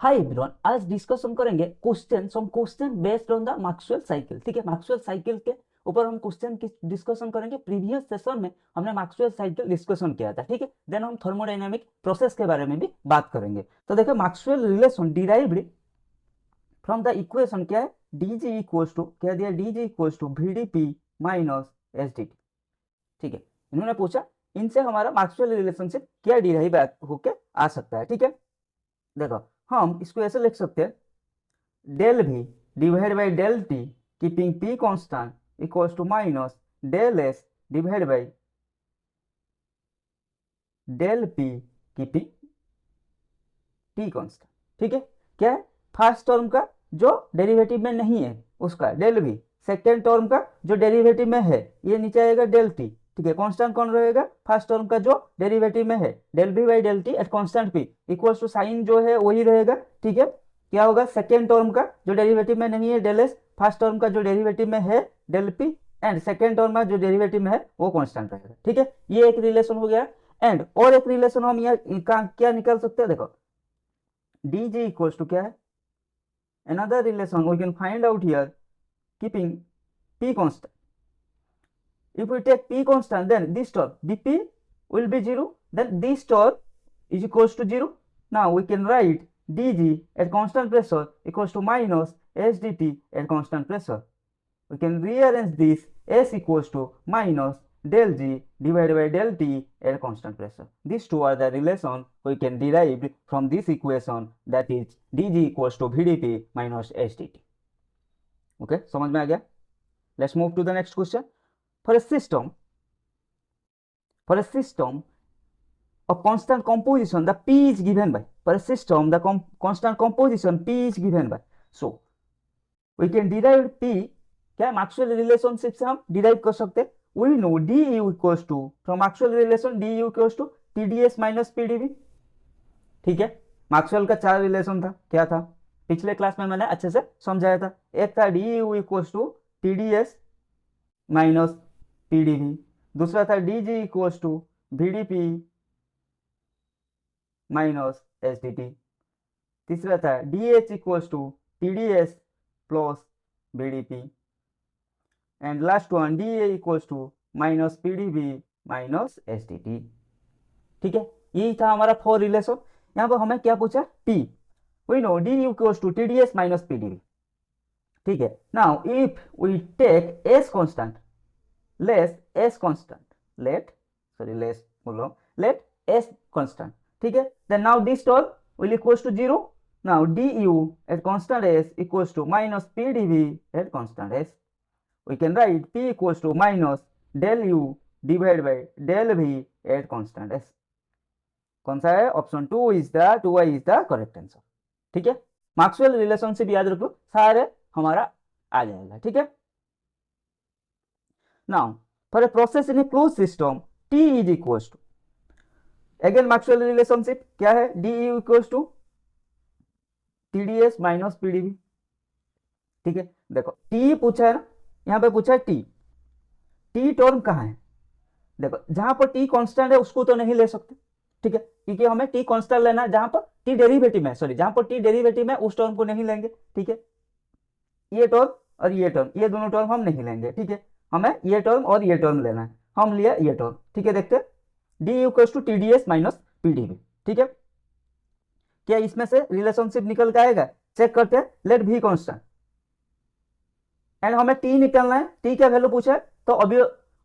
Hi everyone, आज discussion करेंगे some question based on the Maxwell cycle. ठीक है, मैक्सवेल साइकिल के ऊपर हम क्वेश्चन की डिस्कशन करेंगे। प्रीवियस सेशन में हमने मैक्सवेल साइकिल डिस्कशन किया था। ठीक है, देन हम थर्मोडायनामिक प्रोसेस के बारे में भी बात करेंगे। तो देखो, Maxwell relation derived from the equation क्या है, डी जी इक्वल्स टू क्या दिया, D G equals to V D P minus S D T. ठीक है, इन्होंने पूछा इनसे हमारा मैक्सवेल रिलेशनशिप क्या डिराइव होके आ सकता है। ठीक है, देखो हम इसको ऐसे लिख सकते हैं, डेल भी divide by del T keeping P constant equals to minus del S divide by del P keeping T constant. ठीक है, क्या है, फर्स्ट टर्म का जो डेरिवेटिव में नहीं है उसका डेल भी, सेकेंड टर्म का जो डेरिवेटिव में है ये नीचे आएगा डेल टी। ठीक है, कांस्टेंट कौन रहेगा, फर्स्ट टर्म का जो डेरिवेटिव में है del B by del T at constant P equals to sign जो है वही रहेगा। ठीक है, क्या होगा, सेकेंड टर्म का जो डेरिवेटिव में नहीं है डेल एस, फर्स्ट टर्म का जो डेरिवेटिव में है del P, and second term में जो डेरिवेटिव में है वो कांस्टेंट रहेगा। ठीक है, ये एक रिलेशन हो गया। एंड और एक रिलेशन हम यहाँ क्या निकाल सकते हैं, देखो dg equals to क्या है, another relation we can find out here keeping p constant. If we take p constant, then this term dp will be 0, then this term is equals to 0. Now we can write dg at constant pressure equals to minus sdt at constant pressure. We can rearrange this s equals to minus del g divided by del t at constant pressure. These two are the relation we can derive from this equation, that is dg equals to vdp minus sdt. Okay, समझ में आ गया? Let's move to the next question. For a system of constant composition, the p is given by, for a system the constant composition p is given by, so we can derive p क्या Maxwell relationship से हम derive कर सकते हैं। We know D U equals to, from Maxwell relation D U equals to T D S minus P D V. ठीक है, Maxwell का चार रिलेशन था, क्या था, पिछले क्लास में मैंने अच्छे से समझाया था। एक था D U equals to T D S minus P D V, दूसरा था D G equals to V D P minus S D T, तीसरा था D H equals to T D S plus V D P, and last one dA equals to minus PdV minus SDT। ठीक है, यही था हमारा four relation. यहाँ पर हमें क्या पूछा, P, we know D equals to TDS minus PdV। ठीक है, now if we take S constant, let S constant, ठीक है, then now this term will equals to 0। now du at constant S equals to minus PdV at constant S। we can write p equals to minus del u divided by del v at constant s। कौन सा है, option 2 is the correct answer. ठीक है, Maxwell relationship याद रखो, सारे हमारा आ जाएगा। ठीक है, now for a process in a close system t is equals to, again Maxwell relationship क्या है, D U equals to T D S minus P D V. ठीक है, देखो t पूछा है ना, यहाँ पे पूछा है टी टर्म कहाँ है, देखो जहां पर टी कांस्टेंट है उसको तो नहीं ले सकते। ठीक है, क्योंकि हमें टी कांस्टेंट लेना है, जहां पर टी डेरिवेटिव है, सॉरी जहां पर टी डेरिवेटिव है उस टर्म को नहीं लेंगे। ठीक है, ये टर्म और ये टर्म, ये दोनों टर्म हम नहीं लेंगे। ठीक है, हमें ये टर्म और ये टर्म लेना है, हम लिया ये टर्म। ठीक है, देखते D equals to T D S minus P D V. ठीक है, क्या इसमें से रिलेशनशिप निकल के आएगा, चेक करते हैं, लेट भी कांस्टेंट एंड हमें टी निकलना है, टी का वैल्यू पूछा है तो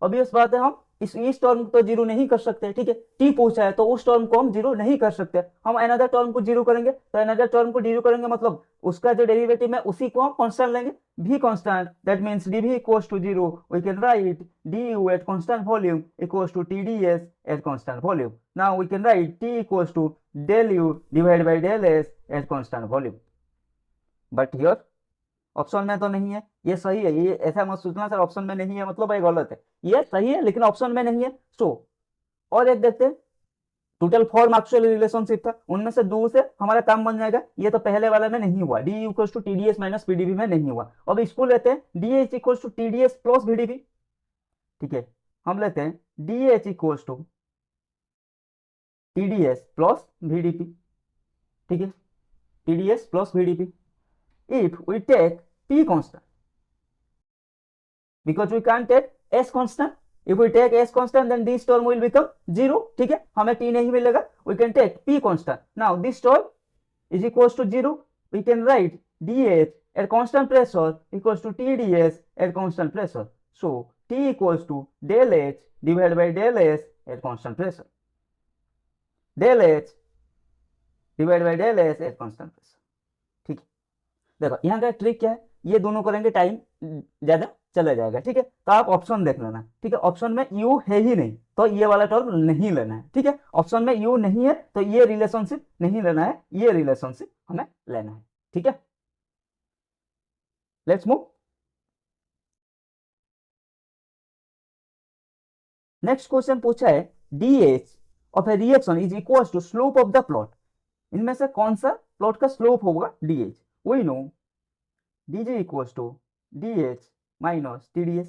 ऑब्वियस बात है हम इस टर्म को तो जीरो नहीं कर सकते। ठीक है, टी पूछा है तो उस टर्म को हम जीरो नहीं कर सकते, हम अनदर टर्म को जीरो करेंगे। तो अनदर टर्म को जीरो करेंगे मतलब उसका जो डेरिवेटिव है उसी को हम कांस्टेंट लेंगे, भी कांस्टेंट, दैट मींस डी भी equals to zero. We can write D U at constant volume equals to T D S at constant volume. Now we can write T equals to del U divide by del S at constant volume. But here option में तो नहीं है, ये सही है, ये ऐसा मत सोचना सर ऑप्शन में नहीं है मतलब ये गलत है, ये सही है लेकिन ऑप्शन में नहीं है। सो और एक देखते हैं, टोटल 4 मैक्सवेल रिलेशनशिप था, उनमें से 2 से हमारा काम बन जाएगा। ये तो पहले वाला में नहीं हुआ, D equals to TDS minus PDV में नहीं हुआ। अब इसको लेते हैं D H equals to TDS plus VDV. ठीक है, हम लेते हैं D H equals to TDS plus VDP. ठीक है, TDS plus VDP. If we take P constant, because we can't take S constant, if we take S constant then this term will become 0. ठीक है, हमें T नहीं मिलेगा. We can take P constant. Now this term is equals to 0. We can write dH at constant pressure equals to TDS at constant pressure. So T equals to del H divided by del S at constant pressure. Del H divided by del S at constant pressure. ठीक है, देखो यहाँ का trick क्या है, ये दोनों करेंगे टाइम ज्यादा चला जाएगा. ठीक है, तो आप ऑप्शन देख लेना. ठीक है, ऑप्शन में यू है ही नहीं तो ये वाला टर्म नहीं लेना है. ठीक है, ऑप्शन में यू नहीं है तो ये रिलेशनशिप नहीं लेना है, ये रिलेशनशिप हमें लेना है. ठीक है, लेट्स मूव. नेक्स्ट क्वेश्चन पूछा है DH of a reaction is equal to slope of the plot. इनमें से कौन सा प्लॉट का स्लोप होगा DH. We know DG equal to DH minus TDS.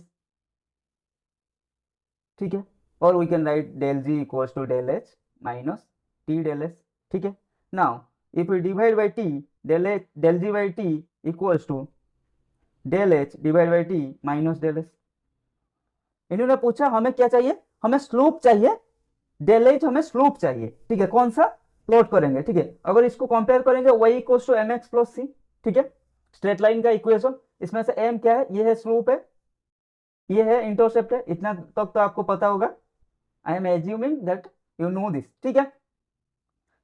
ठीक है, और we can write del G equal to del H minus T del S. ठीक है, now if we divide by T, del G by T equal to del H divide by T minus del S. इन्होंने पूछा हमें क्या चाहिए, हमें slope चाहिए. del H हमें स्लोप चाहिए. ठीक है, कौन सा प्लॉट करेंगे. ठीक है, अगर इसको कंपेयर करेंगे y equal to mx plus c. ठीक है, स्ट्रेट लाइन का इक्वेशन. इसमें से m क्या है, ये है स्लोप है, ये है इंटरसेप्ट है. इतना तक तो आपको पता होगा. I am assuming that you know this. ठीक है,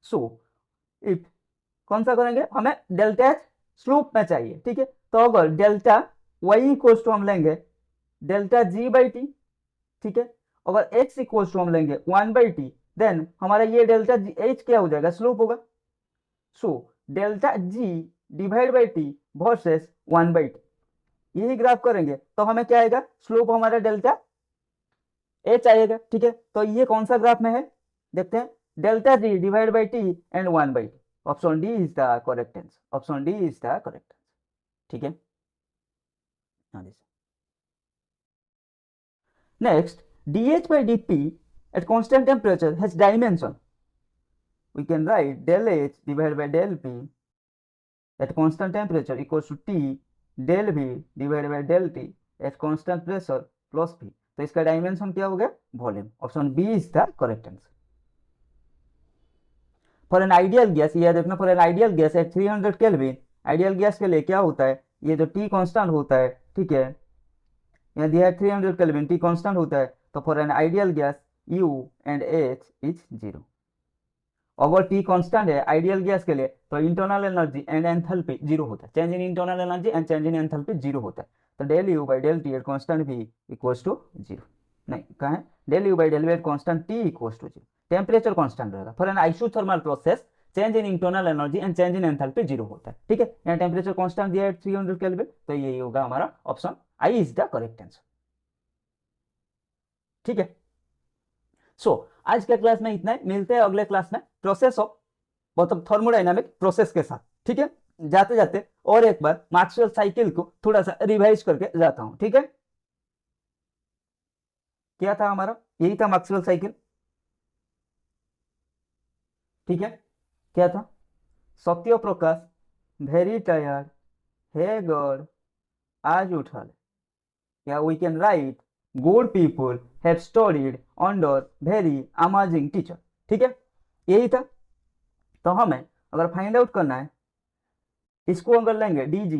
सो इफ कौन सा करेंगे, हमें डेल्टा एच स्लोप में चाहिए. ठीक है, तो अगर डेल्टा y इक्वल टू हम लेंगे डेल्टा g बाई टी. ठीक है, अगर x इक्वल टू हम लेंगे 1 बाई टी, देन हमारा ये डेल्टा h क्या हो जाएगा, स्लोप होगा. So delta g divide by T versus 1 by T, यही ग्राफ करेंगे तो हमें क्या आएगा, स्लोप हमारा डेल्टा h आएगा. ठीक है, तो ये कौन सा ग्राफ में है देखते हैं. Delta g divide by T and 1 by T. Option D is the correct answer. Option D is the correct answer. ठीक है, next dH by dP at constant temperature has dimension. We can write del H divided by del P at constant temperature equals to T del V divided by del T at constant pressure plus P. तो इसका dimension क्या हो गया, volume. Option B is the correct answer. For an ideal gas, ये देखना, for an ideal gas at 300 kelvin, ideal gas के लिए क्या होता है, ये जो T कांस्टेंट होता है. ठीक है, यहाँ दिया है 300 केल्विन, T कांस्टेंट होता है. तो for an ideal gas U and H is 0. अगर T कांस्टेंट है आइडियल गैस के लिए तो इंटरनल एनर्जी एंड एंथैल्पी 0 होता है. Change in internal energy and change in enthalpy 0 होता है. तो del U by del T at constant V equals to 0. नहीं, कहाँ है, del U by del V at constant T equals to 0. Temperature constant रहेगा. For an isothermal process change in internal energy and change in enthalpy 0 होता है. ठीक है, यहाँ temperature constant दिया है 300 केल्विन, तो यही होगा हमारा option I is the correct answer. ठीक है, सो आज के क्लास में इतना ही. मिलते हैं अगले क्लास में प्रोसेस ऑफ मतलब थर्मोडायनामिक प्रोसेस के साथ. ठीक है, जाते जाते और एक बार मैक्सवेल साइकिल को थोड़ा सा रिवाइज करके जाता हूं. ठीक है, क्या था हमारा, यही था मैक्सवेल साइकिल. ठीक है, क्या था, Satya Prakash very tired, hey God आज उठा ले. या we can write good people have studied under very amazing teacher. ठीक है, यही था. तो हमें अगर फाइंड आउट करना है, इसको अगर लेंगे डी जी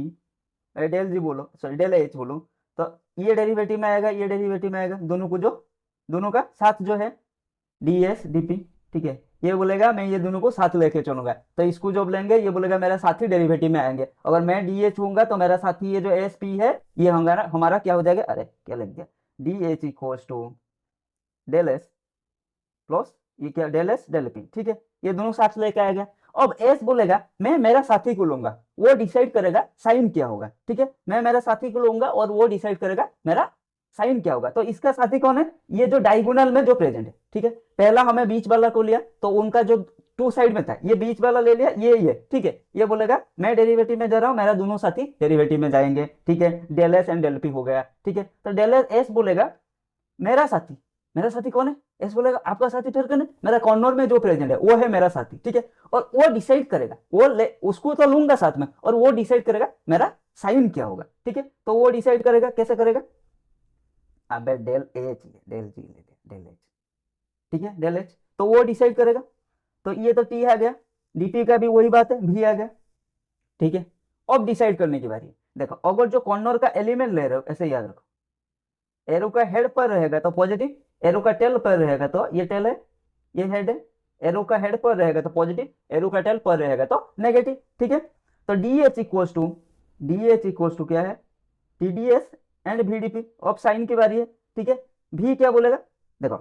डेल जी बोलो, सॉरी डेल एच बोलो, तो ये डेरिवेटिव में आएगा, ये डेरिवेटिव में आएगा, दोनों को जो दोनों का साथ जो है डी एस डी पी. ठीक है, ये बोलेगा मैं ये दोनों को साथ लेके चलूंगा, तो इसको जब लेंगे ये बोलेगा मेरा साथी डेरिवेटिव में आएंगे. अगर मैं डी एच हूँगा तो मेरा साथी ये जो एस पी है ये हमारा क्या हो जाएगा, अरे क्या लग गया, D H equals to del S plus ये क्या डेल एस डेल पी. ठीक है, ये दोनों साथ लेके आएगा. अब एस बोलेगा मैं मेरा साथी को लूंगा, वो डिसाइड करेगा साइन क्या होगा. ठीक है, मैं मेरा साथी को लूंगा और वो डिसाइड करेगा मेरा साइन क्या होगा. तो इसका साथी कौन है, ये जो डायगोनल में जो प्रेजेंट है. ठीक है, पहला हमें बीच वाला को लिया तो उनका जो टू साइड में था ये बीच वाला ले लिया, ये. ठीक है, ये बोलेगा मैं डेरिवेटिव में जा रहा हूं, मेरा दोनों साथी डेरिवेटिव में जाएंगे. ठीक है, del S and del P हो गया. ठीक है, तो डेल एस बोलेगा मेरा साथी मेरा साथी कौन है, एस बोलेगा आपका साथी धड़कन है, मेरा कॉर्नर में जो प्रेजेंट है वो है मेरा साथी, ठीक है। और वो डिसाइड करेगा, उसको तो लूंगा साथ में, और वो डिसाइड करेगा मेरा साइन क्या होगा, ठीक है। तो वो डिसाइड करेगा, कैसे करेगा, अबे डेल एच, डेल जी ले, डेल एच, ठीक है, डेल एच। तो वो डिसाइड करेगा। तो ये तो टी आ गया, डीटी का भी वही बात है, भी आ गया, ठीक है। अब डिसाइड करने की बारी है। देखो अगर जो कॉर्नर का एलिमेंट ले रहे हो, ऐसे याद रखो, एरो का हेड पर रहेगा तो पॉजिटिव, एरो का टेल पर रहेगा तो ये टेल है, ये हेड है। एरो का हेड पर रहेगा तो पॉजिटिव, एरो का टेल पर रहेगा तो नेगेटिव, ठीक है। तो D H equals to, D H equals to क्या है, टीडीएस एंड वीडीपी। अब साइन की बारी है, ठीक है। भी क्या बोलेगा, देखो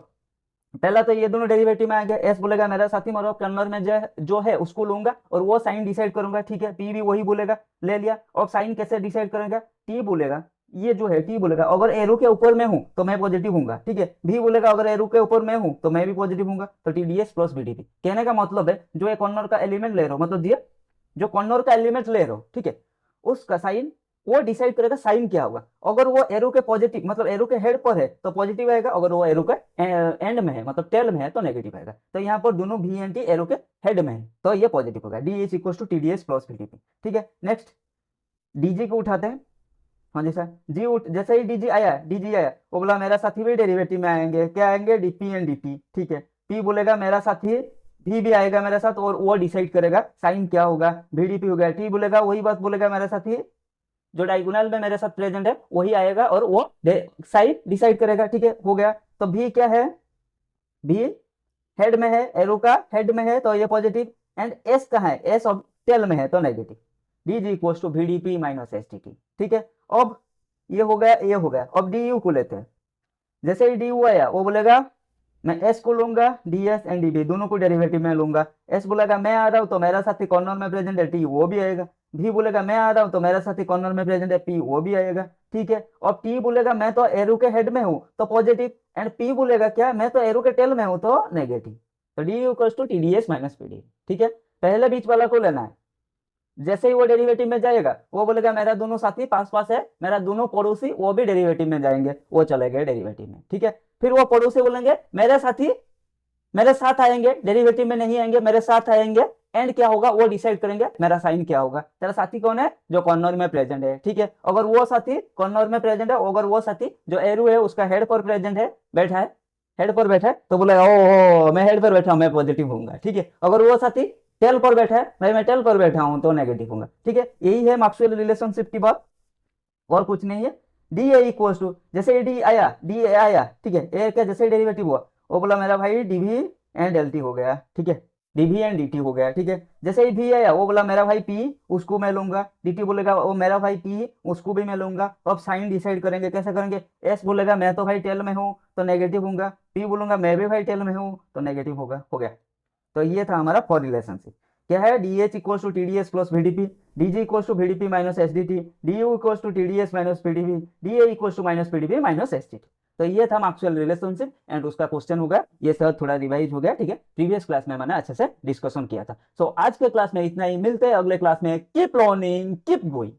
पहला तो ये दोनों डेरिवेटिव में आएंगे, एस बोलेगा मेरा साथी, मतलब कन्नर में जो है उसको लूंगा और वो साइन डिसाइड करूंगा, ठीक है। पी भी वही बोलेगा, ले लिया। और साइन कैसे डिसाइड करेगा, टी बोलेगा, ये जो है टी बोलेगा अगर एरो के ऊपर में हूं तो मैं पॉजिटिव हूंगा, ठीक है। भी बोलेगा अगर एरो के ऊपर में हूं तो मैं भी पॉजिटिव हूंगा। तो टीडीएस प्लस बीडीपी, कहने का मतलब है जो एक कॉर्नर का एलिमेंट ले रहा हूं, मतलब ये जो कॉर्नर का एलिमेंट ले रहा हूं, ठीक है, उसका साइन वो डिसाइड करेगा साइन क्या होगा। अगर वो एरो के पॉजिटिव मतलब एरो के हेड पर है तो पॉजिटिव आएगा, अगर वो एरो के एंड में है मतलब टेल में है तो नेगेटिव आएगा। तो यहाँ पर दोनों भी एंड टी एरो के हेड में है तो ये पॉजिटिव होगा। D H equal to T D S plus VDP, ठीक है। नेक्स्ट डीजी को उठाते हैं। हाँ जैसा जी उठ, जैसे ही डीजी आया, डीजी आया, वो बोला मेरा साथी भी डेरिवेटिव में आएंगे, क्या आएंगे, डीपी एंड डीटी, ठीक है। पी बोलेगा मेरा साथी भी आएगा मेरे साथ और वो डिसाइड करेगा साइन क्या होगा, वीडीपी हो गया। टी बोलेगा वही बात बोलेगा, मेरा साथी जो डायगोनल में मेरे साथ प्रेजेंट है वही आएगा और वो साइड डिसाइड करेगा, ठीक है, हो गया। तो भी क्या है, भी हेड में है, एरो का हेड में है तो ये पॉजिटिव, एंड एस कहाँ है, एस ऑफ टेल में है तो negative. D G equal to V D P minus S T T, ठीक है। अब ये हो गया, ये हो गया। अब डी यू को लेते हैं। जैसे ही डी यू आया वो बोलेगा मैं एस को लूंगा, D S and D B दोनों को डेरिवेटिव में लूंगा। एस बोलेगा मैं आ रहा हूं तो मेरा साथी कॉर्नर में प्रेजेंट है, टी वो भी आएगा। भी बोलेगा मैं आ रहा हूं तो मेरा साथी कॉर्नर में प्रेजेंट है, पी वो भी आएगा, ठीक है। और टी बोलेगा मैं तो एरो के हेड में हूं तो पॉजिटिव, एंड पी बोलेगा क्या, मैं तो एरो के टेल में हूं तो नेगेटिव। तो D U to T D S minus P D, ठीक है। पहले बीच वाला को लेना है। जैसे ही वो डेरिवेटिव में जाएगा वो बोलेगा मेरा दोनों साथी पास पास है, मेरा दोनों पड़ोसी वो भी डेरिवेटिव में जाएंगे, वो चले गए डेरिवेटिव में, ठीक है। फिर वो पड़ोसी बोलेंगे मेरे साथी मेरे साथ आएंगे, डेरिवेटिव में नहीं आएंगे, मेरे साथ आएंगे। एंड क्या होगा वो डिसाइड करेंगे मेरा साइन क्या होगा। तेरा साथी कौन है, जो कॉर्नर में प्रेजेंट है, ठीक है। अगर वो साथी कॉर्नर में प्रेजेंट है, अगर वो साथी जो एरू है उसका हेड पर प्रेजेंट है, बैठा है, हेड पर बैठा है, तो बोलेगा ओ मैं हेड पर बैठा हूं मैं पॉजिटिव हूंगा, ठीक है। अगर वो साथी टेल पर बैठा है, भाई मैं टेल पर बैठा हूं तो नेगेटिव हूंगा, ठीक है। यही है मैक्सवेल रिलेशनशिप की बात, और कुछ नहीं है। डी ए इक्वल टू, जैसे डी आया, डी ए आया, ठीक है, ए का जैसे डेरिवेटिव हुआ वो बोला मेरा भाई डीवी एंड एल टी हो गया, ठीक है, डीवी एंड डी टी हो गया, ठीक है। जैसे ही भी आया वो बोला मेरा भाई पी, उसको मैं लूंगा। डी टी बोलेगा वो मेरा भाई पी, उसको भी मैं लूंगा। तो अब साइन डिसाइड करेंगे, कैसे करेंगे, एस बोलेगा मैं तो भाई टेल में हूँ तो नेगेटिव हूंगा, पी बोलूंगा मैं भी भाई टेल में हूँ तो नेगेटिव होगा, हो गया। तो ये था हमारा फॉर रिलेशनशिप, क्या है, D H equal to T D S plus V D P, D G equal to V D P minus S D T, D U equal to T D S minus P D P, D A equal to minus P D P minus S T T. तो ये था Maxwell relationship and उसका question हो गया, ये sir थोड़ा revise हो गया, ठीक है। प्रीवियस क्लास में मैंने अच्छे से डिस्कशन किया था। सो आज के क्लास में इतना ही, मिलते हैं अगले क्लास में। Keep learning keep going.